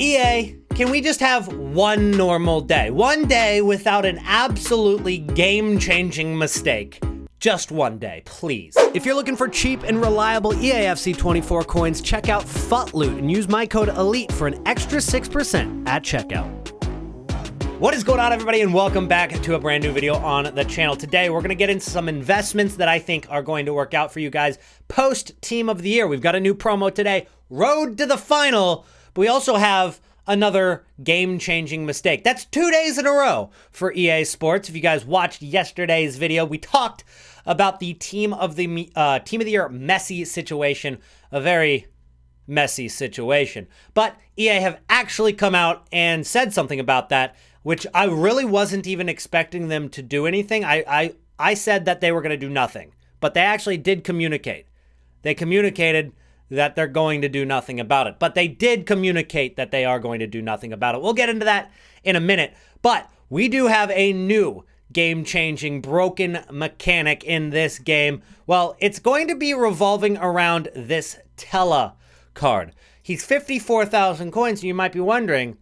EA, can we just have one normal day? One day without an absolutely game-changing mistake. Just one day, please. If you're looking for cheap and reliable EAFC 24 coins, check out FUTLOOT and use my code ELITE for an extra 6% at checkout. What is going on, everybody, and welcome back to a brand new video on the channel. Today, we're gonna get into some investments that I think are going to work out for you guys post Team of the Year. We've got a new promo today, Road to the Final, but we also have another game-changing mistake. That's 2 days in a row for EA Sports. If you guys watched yesterday's video, we talked about the Team of the Year messy situation, a very messy situation. But EA have actually come out and said something about that, which I really wasn't even expecting them to do anything. I said that they were going to do nothing, but they actually did communicate. They communicated that they're going to do nothing about it. But they did communicate that they are going to do nothing about it. We'll get into that in a minute. But we do have a new game-changing broken mechanic in this game. Well, it's going to be revolving around this Tella card. He's 54,000 coins, and you might be wondering,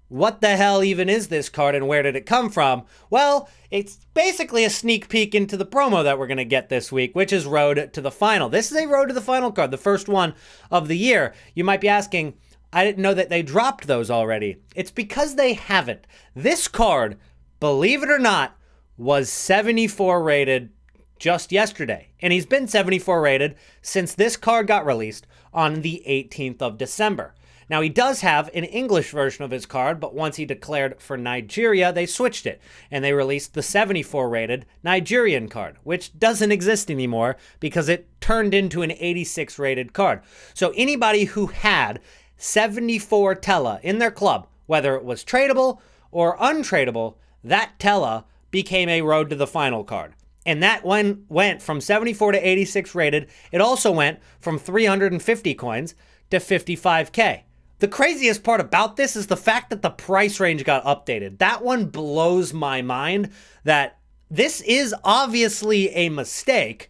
what the hell even is this card and where did it come from? Well, it's basically a sneak peek into the promo that we're going to get this week, which is Road to the Final. This is a Road to the Final card, the first one of the year. You might be asking, I didn't know that they dropped those already. It's because they haven't. This card, believe it or not, was 74 rated just yesterday. And he's been 74 rated since this card got released on the 18th of December. Now, he does have an English version of his card, but once he declared for Nigeria, they switched it, and they released the 74-rated Nigerian card, which doesn't exist anymore because it turned into an 86-rated card. So anybody who had 74 Tella in their club, whether it was tradable or untradeable, that Tella became a Road to the Final card. And that one went from 74 to 86 rated. It also went from 350 coins to 55K. The craziest part about this is the fact that the price range got updated. That one blows my mind, that this is obviously a mistake,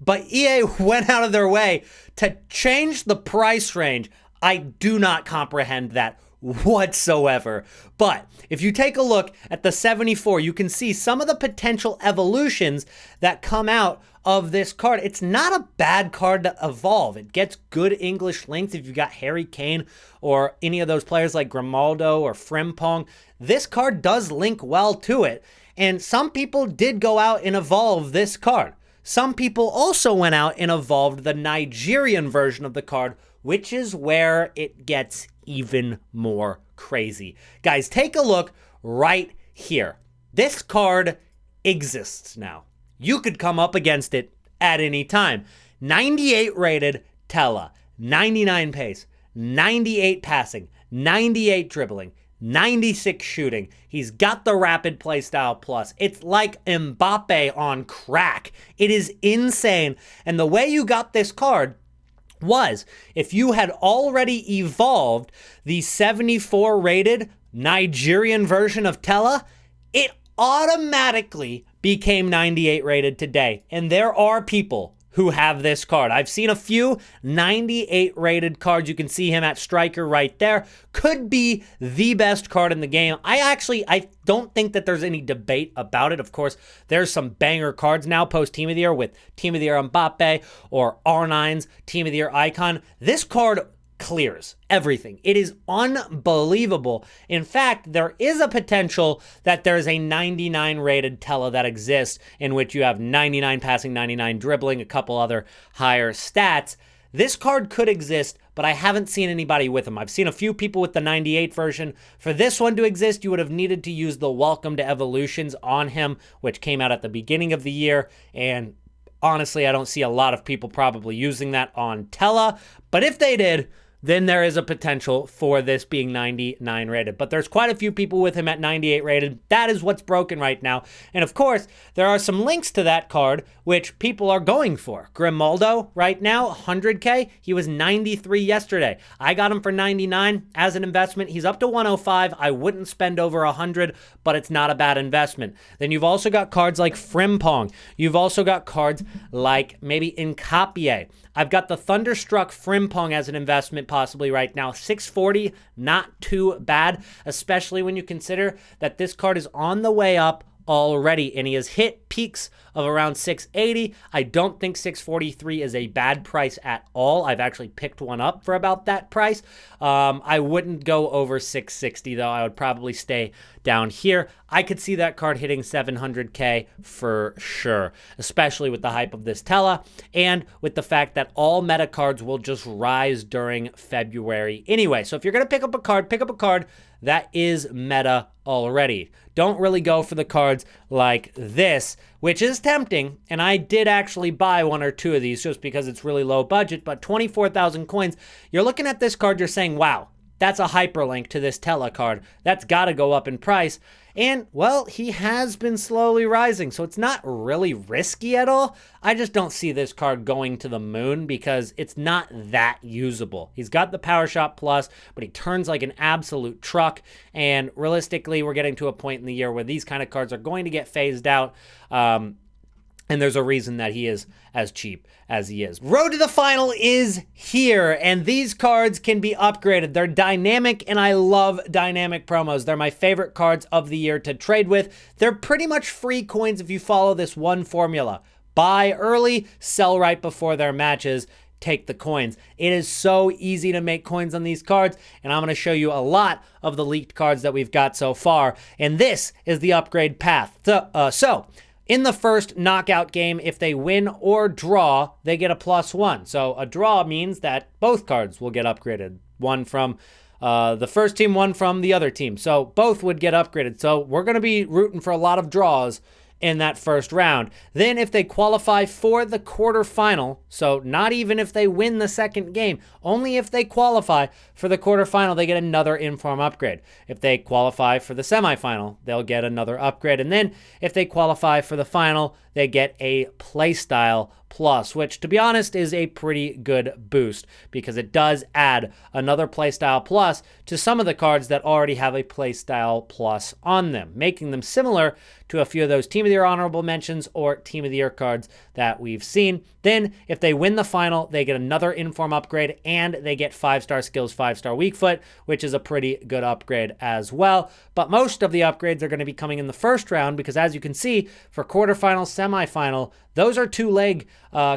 but EA went out of their way to change the price range. I do not comprehend that whatsoever. But if you take a look at the 74, you can see some of the potential evolutions that come out of this card. It's not a bad card to evolve. It gets good English links if you got Harry Kane or any of those players like Grimaldo or Frimpong. This card does link well to it. And some people did go out and evolve this card. Some people also went out and evolved the Nigerian version of the card, which is where it gets even more crazy. Guys, take a look right here. This card exists now. You could come up against it at any time. 98 rated Tella, 99 pace, 98 passing, 98 dribbling, 96 shooting. He's got the rapid play style plus. It's like Mbappe on crack. It is insane. And the way you got this card was if you had already evolved the 74 rated Nigerian version of Tella, it automatically became 98 rated today. And there are people who have this card. I've seen a few 98 rated cards. You can see him at striker right there. Could be the best card in the game. I don't think that there's any debate about it. Of course, there's some banger cards now post Team of the Year with Team of the Year Mbappe or R9's Team of the Year icon. This card clears everything. It is unbelievable. In fact, there is a potential that there's a 99 rated Tella that exists in which you have 99 passing, 99 dribbling, a couple other higher stats. This card could exist, but I haven't seen anybody with him. I've seen a few people with the 98 version. For this one to exist, you would have needed to use the Welcome to Evolutions on him, which came out at the beginning of the year, and honestly, I don't see a lot of people probably using that on Tella, but if they did, then there is a potential for this being 99 rated. But there's quite a few people with him at 98 rated. That is what's broken right now. And of course, there are some links to that card which people are going for. Grimaldo right now, 100K. He was 93 yesterday. I got him for 99 as an investment. He's up to 105. I wouldn't spend over 100, but it's not a bad investment. Then you've also got cards like Frimpong. You've also got cards like maybe Nkapie. I've got the Thunderstruck Frimpong as an investment possibly right now. 640, not too bad, especially when you consider that this card is on the way up already, and he has hit peaks of around 680. I don't think 643 is a bad price at all. I've actually picked one up for about that price. I wouldn't go over 660 though. I would probably stay down here. I could see that card hitting 700k for sure, especially with the hype of this Tela and with the fact that all meta cards will just rise during February anyway. So if you're going to pick up a card that is meta already. Don't really go for the cards like this, which is tempting, and I did actually buy one or two of these just because it's really low budget, but 24,000 coins. You're looking at this card, you're saying, wow, that's a hyperlink to this Tela card. That's got to go up in price. And, well, he has been slowly rising, so it's not really risky at all. I just don't see this card going to the moon because it's not that usable. He's got the Power Shot Plus, but he turns like an absolute truck. And realistically, we're getting to a point in the year where these kind of cards are going to get phased out. And there's a reason that he is as cheap as he is. Road to the Final is here, and these cards can be upgraded. They're dynamic, and I love dynamic promos. They're my favorite cards of the year to trade with. They're pretty much free coins if you follow this one formula. Buy early, sell right before their matches, take the coins. It is so easy to make coins on these cards, and I'm going to show you a lot of the leaked cards that we've got so far, and this is the upgrade path. So in the first knockout game, if they win or draw, they get a +1. So a draw means that both cards will get upgraded. One from the first team, one from the other team. So both would get upgraded. So we're going to be rooting for a lot of draws in that first round. Then if they qualify for the quarterfinal, so not even if they win the second game, only if they qualify for the quarterfinal, they get another inform upgrade. If they qualify for the semifinal, they'll get another upgrade. And then if they qualify for the final, they get a playstyle plus, which to be honest is a pretty good boost because it does add another playstyle plus to some of the cards that already have a playstyle plus on them, making them similar to a few of those Team of the Year honorable mentions or Team of the Year cards that we've seen. Then if they win the final, they get another inform upgrade and they get 5-star skills, 5-star weak foot, which is a pretty good upgrade as well. But most of the upgrades are going to be coming in the first round because as you can see, for quarterfinal, semifinal, those are 2-leg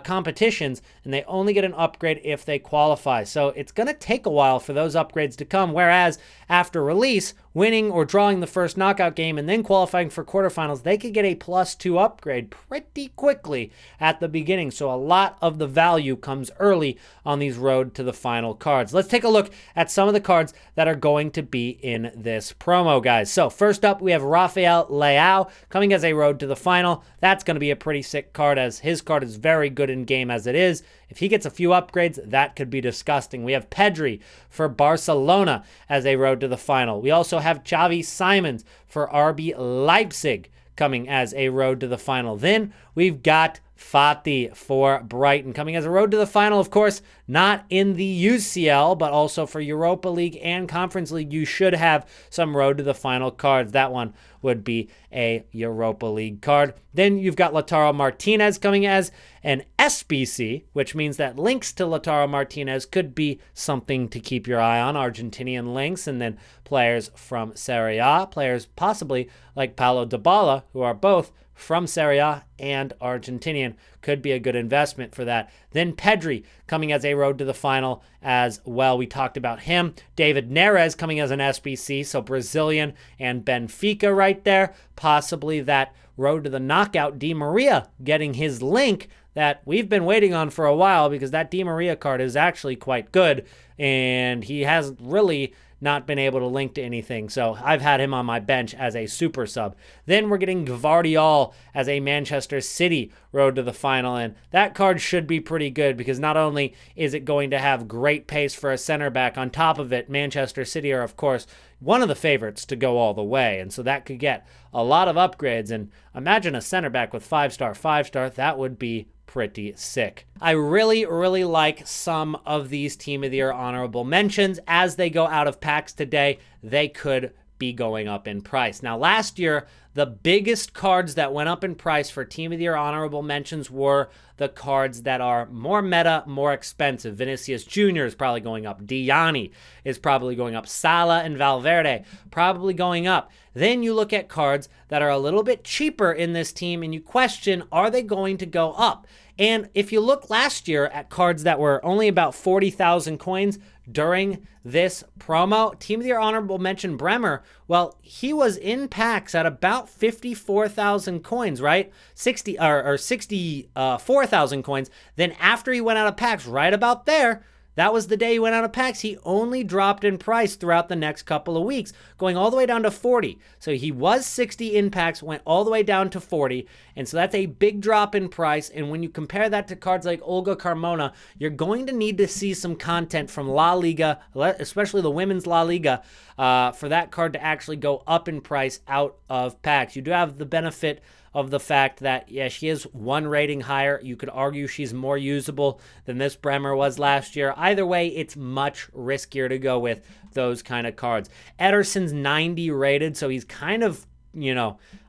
competitions, and they only get an upgrade if they qualify. So it's going to take a while for those upgrades to come, whereas after release, winning or drawing the first knockout game and then qualifying for quarterfinals, they could get a +2 upgrade pretty quickly at the beginning. So a lot of the value comes early on these road to the final cards. Let's take a look at some of the cards that are going to be in this promo, guys. So first up, we have Rafael Leao coming as a road to the final. That's going to be a pretty sick card as his card is very good in game as it is. If he gets a few upgrades, that could be disgusting. We have Pedri for Barcelona as a road to the final. We also have Xavi Simons for RB Leipzig coming as a road to the final. Then we've got Fati for Brighton coming as a road to the final. Of course, not in the UCL, but also for Europa League and Conference League, you should have some road to the final cards. That one would be a Europa League card. Then you've got Lautaro Martinez coming as an SBC, which means that links to Lautaro Martinez could be something to keep your eye on, Argentinian links, and then players from Serie A, players possibly like Paulo Dybala, who are both from Serie A and Argentinian, could be a good investment for that. Then Pedri coming as a road to the final as well. We talked about him. David Neres coming as an SBC, so Brazilian and Benfica right there. Possibly that road to the knockout, Di Maria getting his link that we've been waiting on for a while because that Di Maria card is actually quite good and he hasn't really not been able to link to anything. So I've had him on my bench as a super sub. Then we're getting Gvardiol as a Manchester City road to the final. And that card should be pretty good because not only is it going to have great pace for a center back, on top of it, Manchester City are, of course, one of the favorites to go all the way. And so that could get a lot of upgrades. And imagine a center back with 5-star, 5-star. That would be pretty sick. I really like some of these Team of the Year honorable mentions. As they go out of packs today, they could be going up in price. Now, last year, the biggest cards that went up in price for Team of the Year honorable mentions were the cards that are more meta, more expensive. Vinicius Jr. is probably going up. Diani is probably going up. Salah and Valverde probably going up. Then you look at cards that are a little bit cheaper in this team and you question, are they going to go up? And if you look last year at cards that were only about 40,000 coins during this promo, Team of the Year honorable mention Bremer, well, he was in packs at about 54,000 coins, right? 64,000 coins. Then after he went out of packs, right about there, that was the day he went out of packs. He only dropped in price throughout the next couple of weeks, going all the way down to 40. So he was 60 in packs, went all the way down to 40. And so that's a big drop in price. And when you compare that to cards like Olga Carmona, you're going to need to see some content from La Liga, especially the women's La Liga, for that card to actually go up in price out of packs. You do have the benefit of the fact that, yeah, she is one rating higher. You could argue she's more usable than this Bremer was last year. Either way, it's much riskier to go with those kind of cards. Ederson's 90 rated, so he's kind of,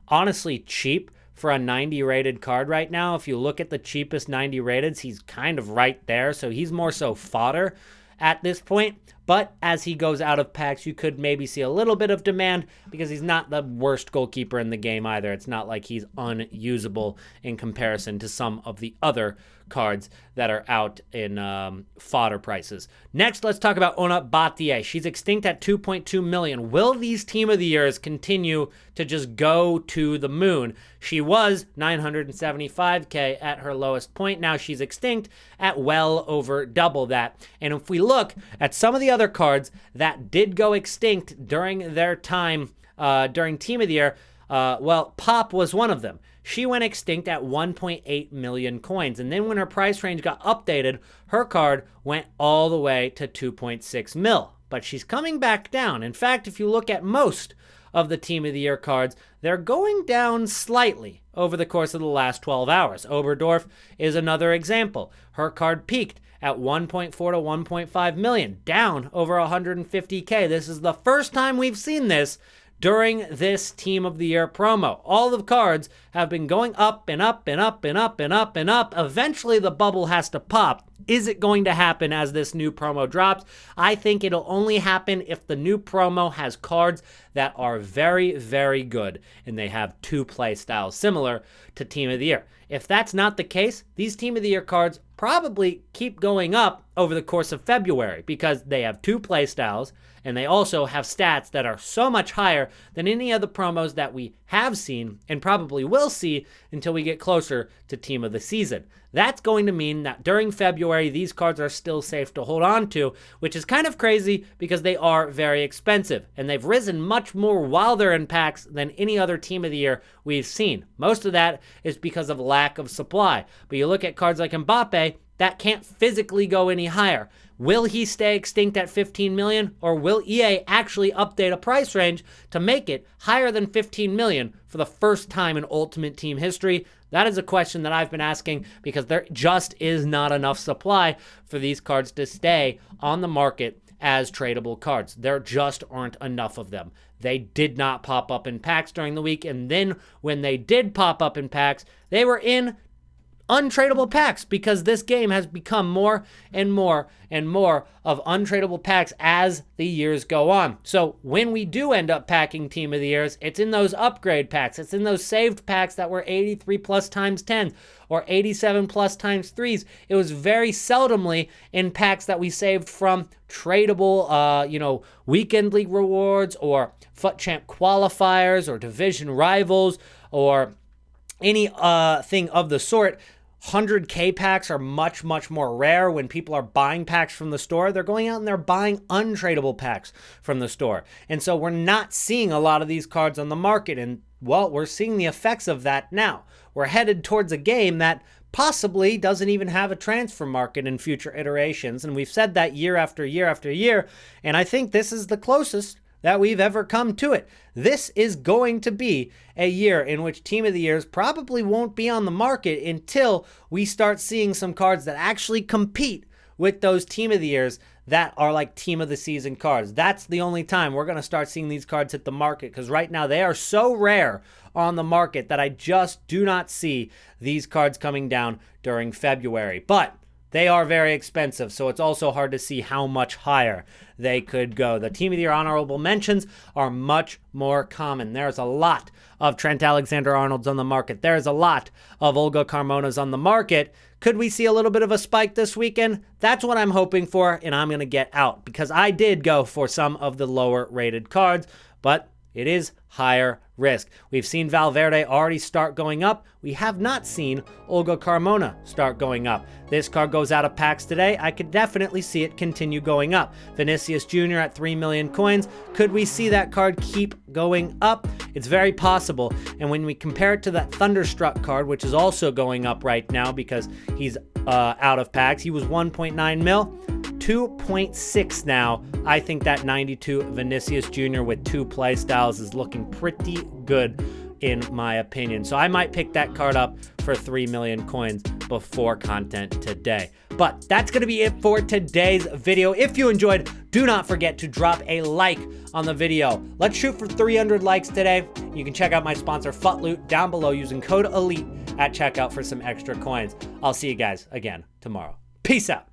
honestly cheap for a 90 rated card right now. If you look at the cheapest 90 rateds, he's kind of right there, so he's more so fodder at this point. But as he goes out of packs, you could maybe see a little bit of demand because he's not the worst goalkeeper in the game either. It's not like he's unusable in comparison to some of the other cards that are out in fodder prices. Next, let's talk about Ona Batlle. She's extinct at 2.2 million. Will these Team of the Years continue to just go to the moon? She was 975K at her lowest point. Now she's extinct at well over double that. And if we look at some of the other cards that did go extinct during their time during Team of the Year, well, Pop was one of them. She went extinct at 1.8 million coins. And then when her price range got updated, her card went all the way to 2.6 mil. But she's coming back down. In fact, if you look at most of the Team of the Year cards, they're going down slightly over the course of the last 12 hours. Oberdorf is another example. Her card peaked at 1.4 to 1.5 million, down over 150K. This is the first time we've seen this during this Team of the Year promo. All the cards have been going up and up and up and up and up and up. Eventually the bubble has to pop. Is it going to happen as this new promo drops? I think it'll only happen if the new promo has cards that are very, very good and they have two play styles similar to Team of the Year. If that's not the case, these Team of the Year cards probably keep going up over the course of February because they have two play styles and they also have stats that are so much higher than any other promos that we have seen and probably will see until we get closer to Team of the Season. That's going to mean that during February, these cards are still safe to hold on to, which is kind of crazy because they are very expensive and they've risen much more while they're in packs than any other Team of the Year we've seen. Most of that is because of lack of supply. But you look at cards like Mbappe, that can't physically go any higher. Will he stay extinct at 15 million, or will EA actually update a price range to make it higher than 15 million for the first time in Ultimate Team history? That is a question that I've been asking because there just is not enough supply for these cards to stay on the market as tradable cards. There just aren't enough of them. They did not pop up in packs during the week, and then when they did pop up in packs, they were in untradeable packs because this game has become more and more and more of untradeable packs as the years go on. So when we do end up packing Team of the Years, it's in those upgrade packs. It's in those saved packs that were 83 plus times 10 or 87 plus times 3s. It was very seldomly in packs that we saved from tradable, weekend league rewards or FUT Champ qualifiers or division rivals or any thing of the sort. 100K packs are much, much more rare when people are buying packs from the store. They're going out and they're buying untradable packs from the store. And so we're not seeing a lot of these cards on the market. And, well, we're seeing the effects of that now. We're headed towards a game that possibly doesn't even have a transfer market in future iterations. And we've said that year after year after year. And I think this is the closest that we've ever come to it. This is going to be a year in which Team of the Years probably won't be on the market until we start seeing some cards that actually compete with those Team of the Years that are like team of the season cards. That's the only time we're going to start seeing these cards hit the market, because right now they are so rare on the market that I just do not see these cards coming down during February. But they are very expensive, so it's also hard to see how much higher they could go. The Team of the Year honorable mentions are much more common. There's a lot of Trent Alexander-Arnolds on the market. There's a lot of Olga Carmonas on the market. Could we see a little bit of a spike this weekend? That's what I'm hoping for, and I'm going to get out, because I did go for some of the lower rated cards, but it is higher risk. We've seen Valverde already start going up. We have not seen Olga Carmona start going up. This card goes out of packs today. I could definitely see it continue going up. Vinicius Jr. at 3 million coins. Could we see that card keep going up? It's very possible. And when we compare it to that Thunderstruck card, which is also going up right now because he's out of packs, he was 1.9 mil. 2.6 now. I think that 92 Vinicius Jr. with 2 play styles is looking pretty good in my opinion. So I might pick that card up for 3 million coins before content today. But that's going to be it for today's video. If you enjoyed, do not forget to drop a like on the video. Let's shoot for 300 likes today. You can check out my sponsor FUTLOOT down below using code ELITE at checkout for some extra coins. I'll see you guys again tomorrow. Peace out.